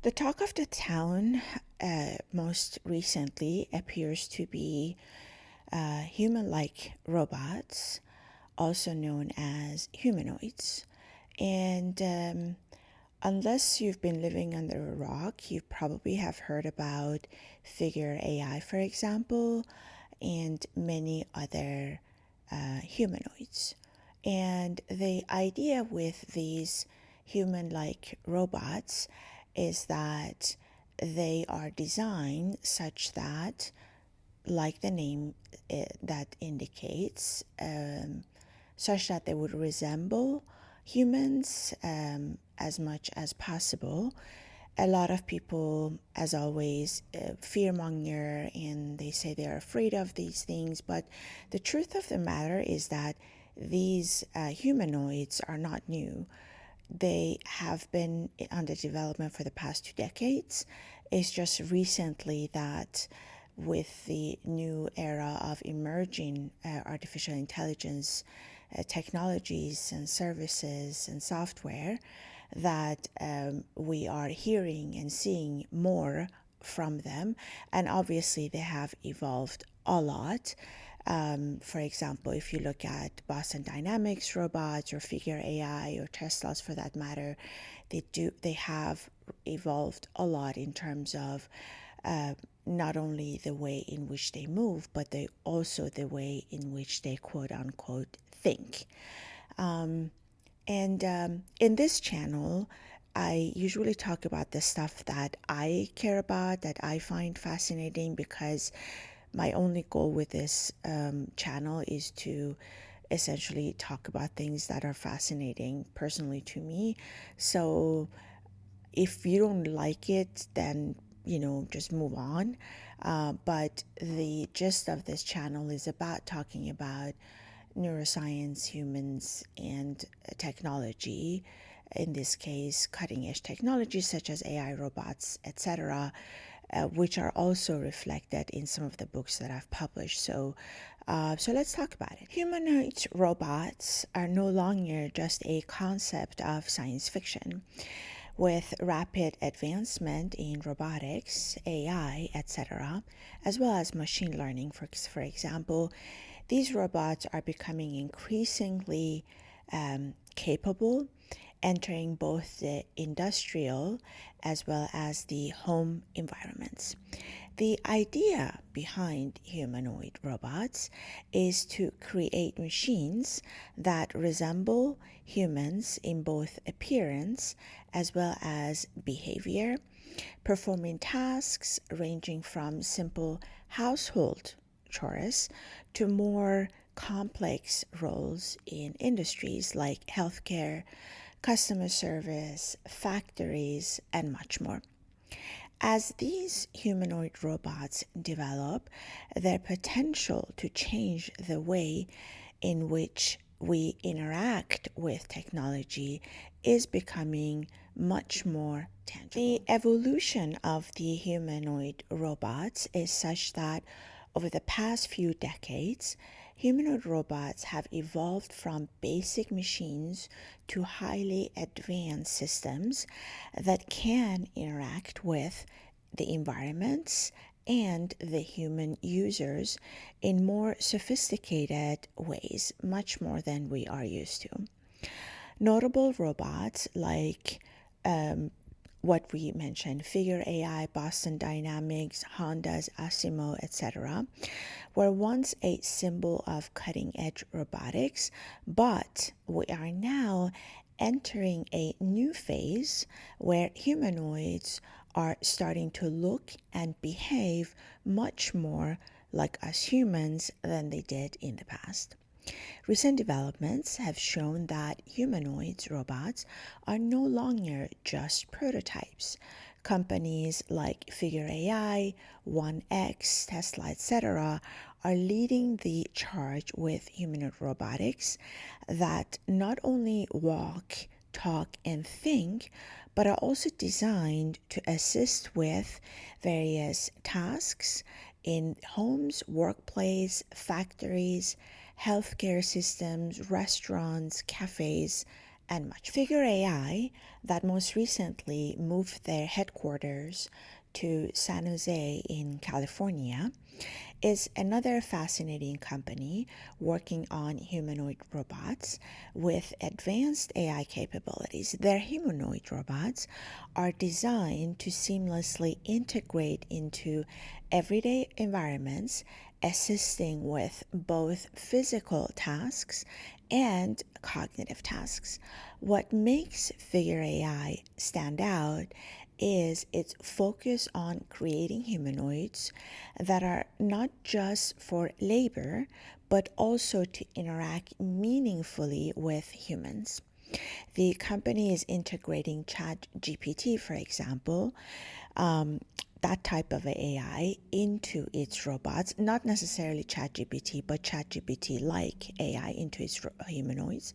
The talk of the town most recently appears to be human-like robots, also known as humanoids. And unless you've been living under a rock, you probably have heard about Figure AI, for example, and many other humanoids. And the idea with these human like robots is that they are designed such that, like the name that indicates, such that they would resemble humans as much as possible. A lot of people, as always, fearmonger, and they say they're afraid of these things. But the truth of the matter is that these humanoids are not new. They have been under development for the past 2 decades. It's just recently that, with the new era of emerging artificial intelligence technologies and services and software, that we are hearing and seeing more from them. And obviously, they have evolved a lot. For example, if you look at Boston Dynamics robots or Figure AI or Tesla's for that matter, they have evolved a lot in terms of not only the way in which they move, but also the way in which they quote unquote think. And in this channel, I usually talk about the stuff that I care about, that I find fascinating, because my only goal with this channel is to essentially talk about things that are fascinating personally to me. So if you don't like it, then, just move on. But the gist of this channel is about talking about neuroscience, humans, and technology. In this case, cutting edge technologies such as AI, robots, etc., which are also reflected in some of the books that I've published. So let's talk about it. Humanoid robots are no longer just a concept of science fiction. With rapid advancement in robotics, AI, etc., as well as machine learning, for example, these robots are becoming increasingly capable, entering both the industrial as well as the home environments. The idea behind humanoid robots is to create machines that resemble humans in both appearance as well as behavior, performing tasks ranging from simple household chores to more complex roles in industries like healthcare, customer service, factories, and much more. As these humanoid robots develop, their potential to change the way in which we interact with technology is becoming much more tangible. The evolution of the humanoid robots is such that over the past few decades, humanoid robots have evolved from basic machines to highly advanced systems that can interact with the environments and the human users in more sophisticated ways, much more than we are used to. Notable robots like what we mentioned, Figure AI, Boston Dynamics, Honda's Asimo, etc., were once a symbol of cutting edge robotics, but we are now entering a new phase where humanoids are starting to look and behave much more like us humans than they did in the past. Recent developments have shown that humanoids robots are no longer just prototypes. Companies like Figure AI, 1X, Tesla, etc., are leading the charge with humanoid robotics that not only walk, talk, and think, but are also designed to assist with various tasks in homes, workplace, factories, healthcare systems, restaurants, cafes, and much more. Figure AI, that most recently moved their headquarters to San Jose in California, is another fascinating company working on humanoid robots with advanced AI capabilities. Their humanoid robots are designed to seamlessly integrate into everyday environments, assisting with both physical tasks and cognitive tasks. What makes Figure AI stand out is its focus on creating humanoids that are not just for labor, but also to interact meaningfully with humans. The company is integrating ChatGPT, for example, that type of AI into its robots, not necessarily ChatGPT, but ChatGPT like AI into its humanoids,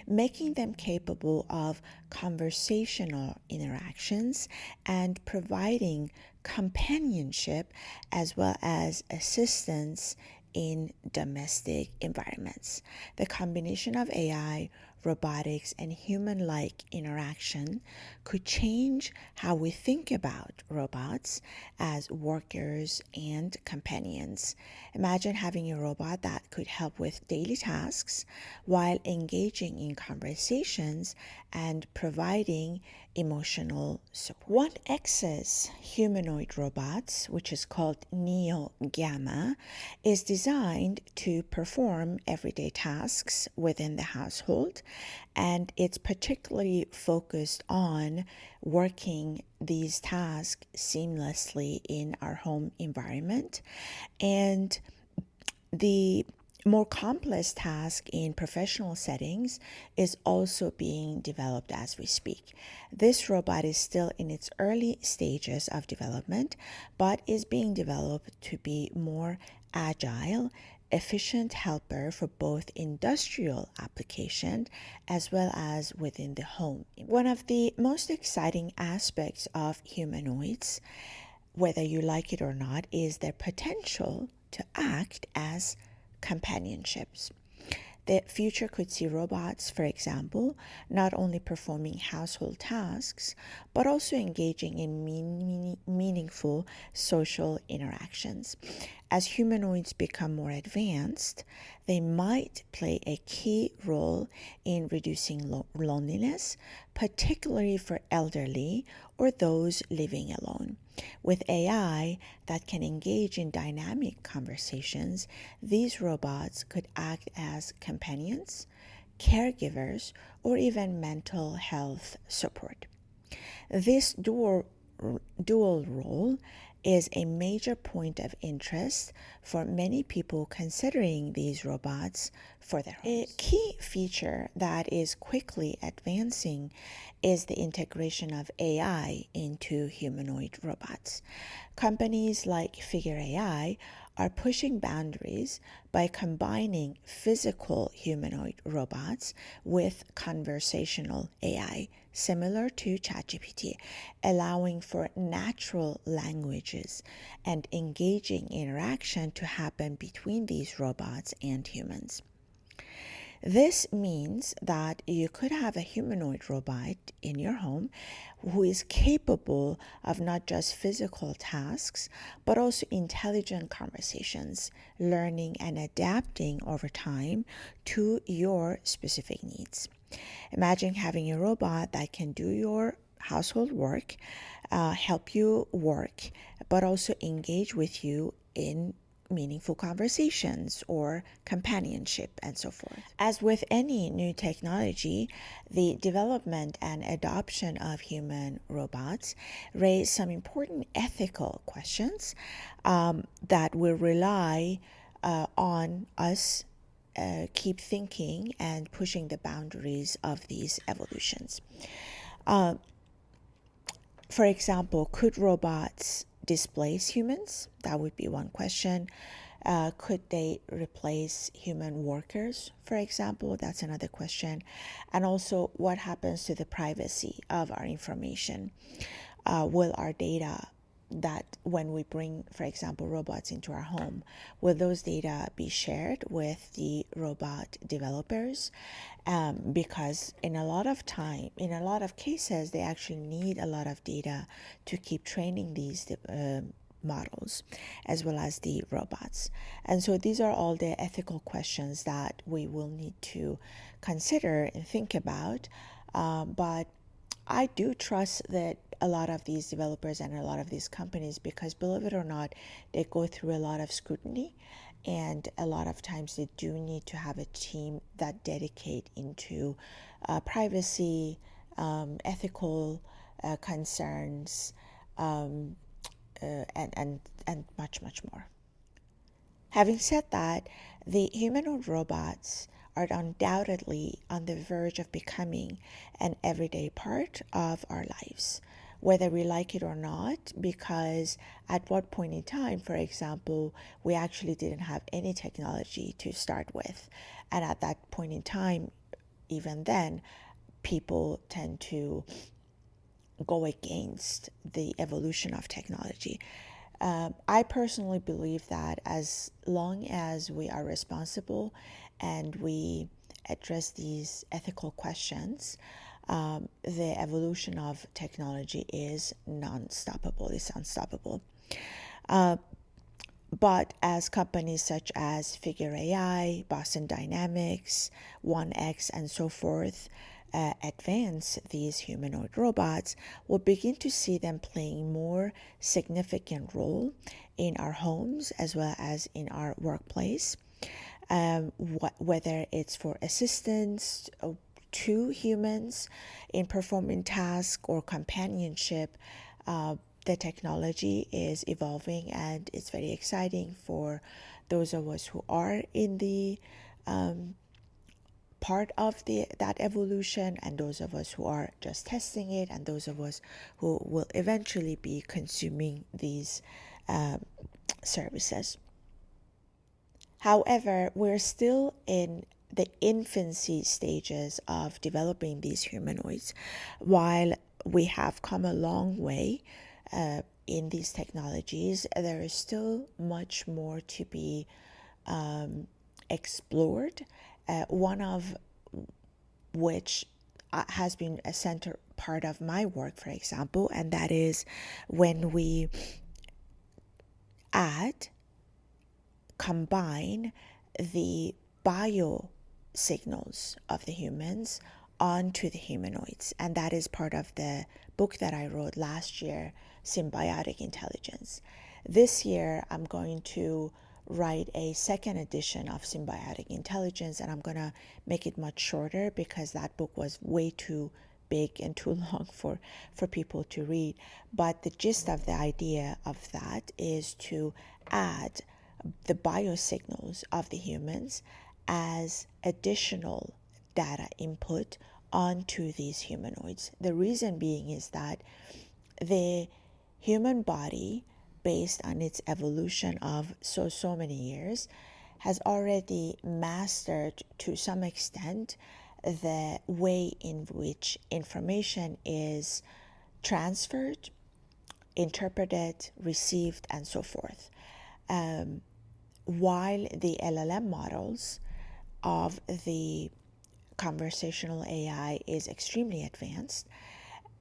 making them capable of conversational interactions and providing companionship as well as assistance in domestic environments. The combination of AI, robotics, and human like interaction could change how we think about robots as workers and companions. Imagine having a robot that could help with daily tasks while engaging in conversations and providing emotional support. 1X's humanoid robots, which is called Neo Gamma, is designed to perform everyday tasks within the household, and it's particularly focused on working these tasks seamlessly in our home environment. And the more complex task in professional settings is also being developed as we speak. This robot is still in its early stages of development, but is being developed to be more agile, efficient helper for both industrial application as well as within the home. One of the most exciting aspects of humanoids, whether you like it or not, is their potential to act as companionships. The future could see robots, for example, not only performing household tasks, but also engaging in meaningful social interactions. As humanoids become more advanced, they might play a key role in reducing loneliness, particularly for elderly or those living alone. With AI that can engage in dynamic conversations, these robots could act as companions, caregivers, or even mental health support. This dual role is a major point of interest for many people considering these robots for their homes. A key feature that is quickly advancing is the integration of AI into humanoid robots. Companies like Figure AI are pushing boundaries by combining physical humanoid robots with conversational AI, similar to ChatGPT, allowing for natural languages and engaging interaction to happen between these robots and humans. This means that you could have a humanoid robot in your home who is capable of not just physical tasks, but also intelligent conversations, learning and adapting over time to your specific needs. Imagine having a robot that can do your household work, help you work, but also engage with you in meaningful conversations or companionship and so forth. As with any new technology, the development and adoption of human robots raise some important ethical questions that will rely on us keep thinking and pushing the boundaries of these evolutions. For example, could robots displace humans? That would be one question. Could they replace human workers, for example? That's another question. And also, what happens to the privacy of our information? Will our data that when we bring, for example, robots into our home, will those data be shared with the robot developers? Because in a lot of cases, they actually need a lot of data to keep training these models as well as the robots. And so these are all the ethical questions that we will need to consider and think about. But I do trust that a lot of these developers and a lot of these companies, because believe it or not, they go through a lot of scrutiny, and a lot of times they do need to have a team that dedicate into privacy, ethical concerns, and much more. Having said that, the humanoid robots are undoubtedly on the verge of becoming an everyday part of our lives, whether we like it or not, because at what point in time, for example, we actually didn't have any technology to start with. And at that point in time, even then, people tend to go against the evolution of technology. I personally believe that as long as we are responsible and we address these ethical questions, the evolution of technology is non-stoppable. It's unstoppable. But as companies such as Figure AI, Boston Dynamics, 1X, and so forth advance these humanoid robots, we'll begin to see them playing more significant role in our homes as well as in our workplace. Whether it's for assistance to humans in performing tasks or companionship, the technology is evolving, and it's very exciting for those of us who are in the part of that evolution, and those of us who are just testing it, and those of us who will eventually be consuming these services. However, we're still in the infancy stages of developing these humanoids. While we have come a long way in these technologies, there is still much more to be explored, one of which has been a center part of my work, for example, and that is when we combine the bio signals of the humans onto the humanoids. And that is part of the book that I wrote last year, Symbiotic Intelligence. This year, I'm going to write a second edition of Symbiotic Intelligence, and I'm going to make it much shorter because that book was way too big and too long for people to read. But the gist of the idea of that is to add the biosignals of the humans as additional data input onto these humanoids. The reason being is that the human body, based on its evolution of so many years, has already mastered to some extent the way in which information is transferred, interpreted, received, and so forth. While the LLM models of the conversational AI is extremely advanced,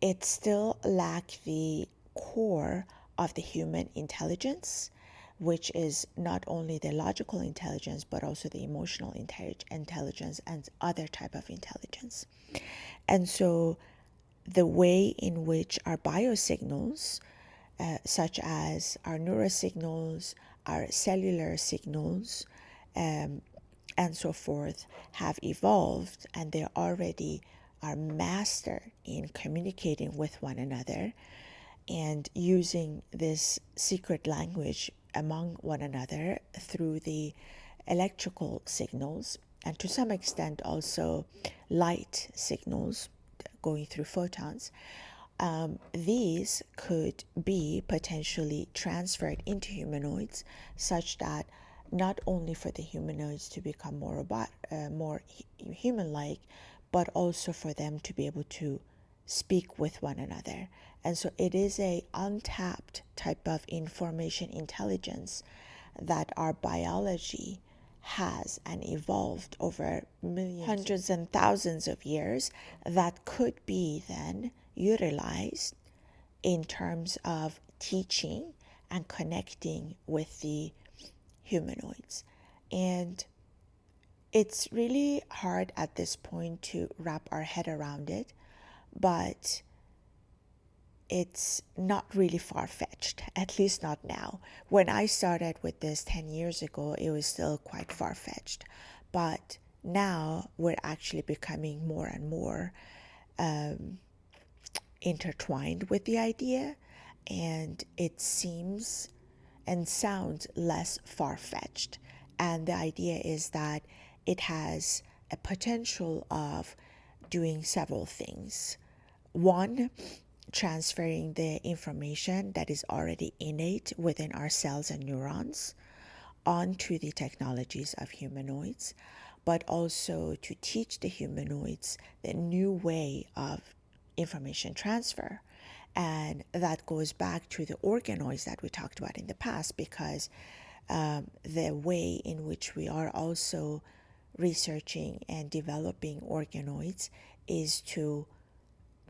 it still lacks the core of the human intelligence, which is not only the logical intelligence, but also the emotional intelligence and other type of intelligence. And so the way in which our biosignals, such as our neurosignals, our cellular signals, and so forth, have evolved, and they already are master in communicating with one another and using this secret language among one another through the electrical signals, and to some extent also light signals going through photons. These could be potentially transferred into humanoids, such that not only for the humanoids to become more human-like, but also for them to be able to speak with one another. And so it is a untapped type of information intelligence that our biology has and evolved over millions, hundreds and thousands of years, that could be then utilized in terms of teaching and connecting with the humanoids. And it's really hard at this point to wrap our head around it, but it's not really far-fetched, at least not now. When I started with this 10 years ago, it was still quite far-fetched. But now we're actually becoming more and more intertwined with the idea, and it seems and sounds less far-fetched. And the idea is that it has a potential of doing several things. One, transferring the information that is already innate within our cells and neurons onto the technologies of humanoids, but also to teach the humanoids the new way of information transfer. And that goes back to the organoids that we talked about in the past, because the way in which we are also researching and developing organoids is to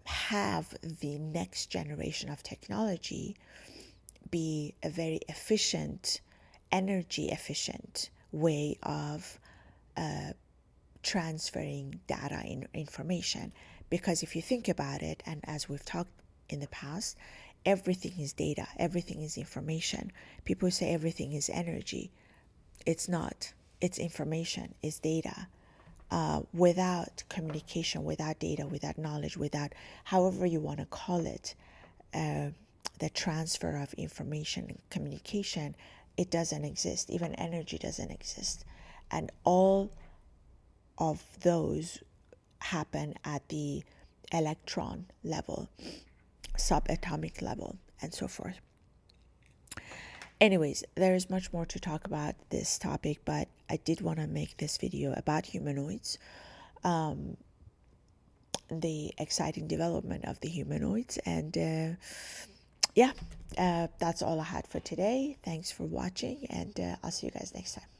have the next generation of technology be a very efficient, energy efficient way of transferring data and information. Because if you think about it, and as we've talked in the past, everything is data, everything is information. People say everything is energy. It's not. It's information, it's data. Without communication, without data, without knowledge, without however you want to call it, the transfer of information and communication, it doesn't exist. Even energy doesn't exist. And all of those happen at the electron level, subatomic level, and so forth. Anyways, there is much more to talk about this topic, but I did want to make this video about humanoids, the exciting development of the humanoids, and yeah, that's all I had for today. Thanks for watching, and I'll see you guys next time.